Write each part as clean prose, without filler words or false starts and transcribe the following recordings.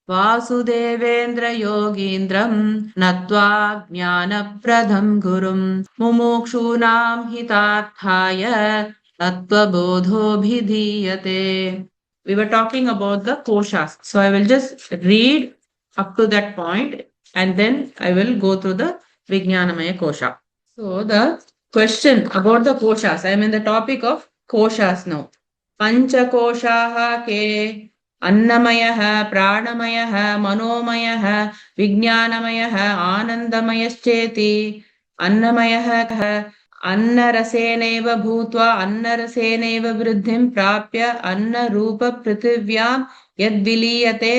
वासुदेवेन्द्र योगीन्द्रं नत्वा ज्ञानप्रदं गुरुं मुमुक्षूणां हितार्थाय तत्त्वबोधोऽभिधीयते. We were talking about the koshas. So I will just read up to that point and then I will go through the Vijñānamaya kośā. So the question about the koshas, I am in the topic of koshas now. Pañca kośāः के अन्नमयः प्राणमयः मनोमयः विज्ञानमयः आनन्दमयश्चेति अन्नमयः कः अन्नरसेनैव भूत्वा अन्नरसेनैव वृद्धिं प्राप्य अन्नरूपपृथिव्यां यद्विलीयते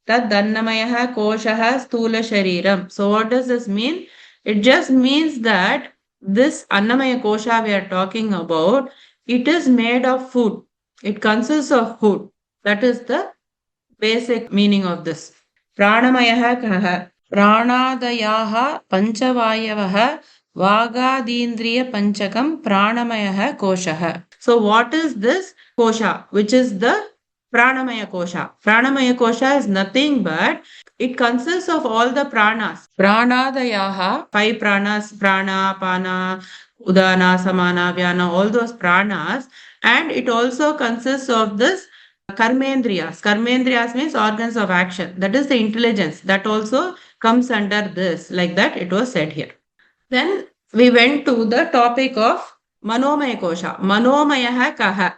तदन्नमयः कोशः स्थूलशरीरम्. So what does this mean? It just means that this annamaya kosha we are talking about, it is made of food. It consists of food. That is the basic meaning of this. Pranamayah kaha pranadayaha panchavayavah 𝐓𝐑𝐃𝐍𝐵𝐀𝐁𝐿 pranamaya kośaḥ. So what is this kosha, which is the pranamaya kosha? Pranamaya kosha is nothing but it consists of all the pranas. Pranadayaha, 5 pranas, prana, pana, udana, samana, vyana, all those pranas. And it also consists of this karmendriyas. Karmendriyas means organs of action. That is the intelligence. That also comes under this. Like that it was said here. Then we went to the topic of manomaya kosha. Manomayah kaha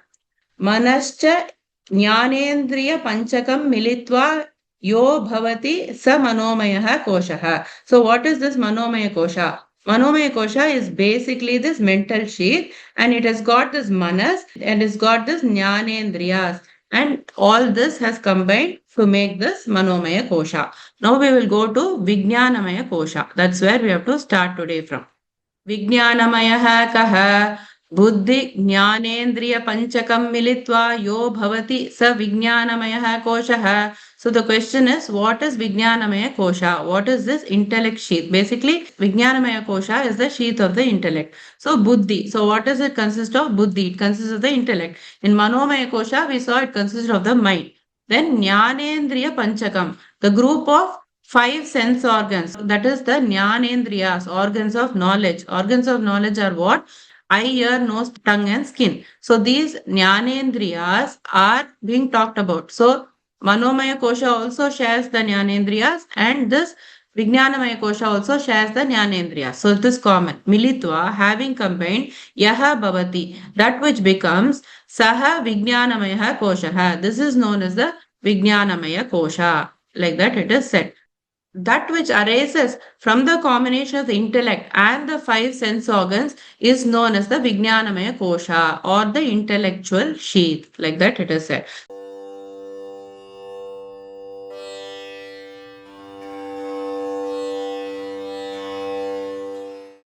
manascha ಜ್ಞಾನೇಂದ್ರಿಯಪಂಚಕಂ militvā yo bhavati sa manomayah kośaḥ. So what is this manomaya kosha? Manomaya kosha is basically this mental sheath, and it has got this manas and it's got this jnanendriyas, and all this has combined to make this manomaya kosha. Now we will go to Vijñānamaya kośā. That's where we have to start today from. Vijñānamayah kaha buddhijñānendriyapañcakaṃ militvā yo bhavati sa vijñānamayaḥ kośaḥ. So the question is, what is Vijñānamaya kośā? What is this intellect sheath? Basically, Vijñānamaya kośā is the sheath of the intellect. So buddhi. So what does it consist of? Buddhi. It consists of the intellect. In Manomaya kośā, we saw it consists of the mind. Then Jnanendriyapañcakaṃ, the group of 5 sense organs. That is the Jnanendriyas, organs of knowledge. Organs of knowledge are what? Eye, ear, nose, tongue and skin. So these Jnanendriyas are being talked about. So Manomaya kosha also shares the Jnanendriyas, and this Vijñānamaya kośā also shares the Jnanendriyas. So it is common. Militvā, having combined, yaha bhavati, that which becomes saha vijñānamayaḥ kośaḥ. This is known as the Vijñānamaya kośā. Like that it is said. That which arises from the combination of the intellect and the 5 sense organs is known as the Vijñānamaya kośā, or the intellectual sheath. Like that it is said.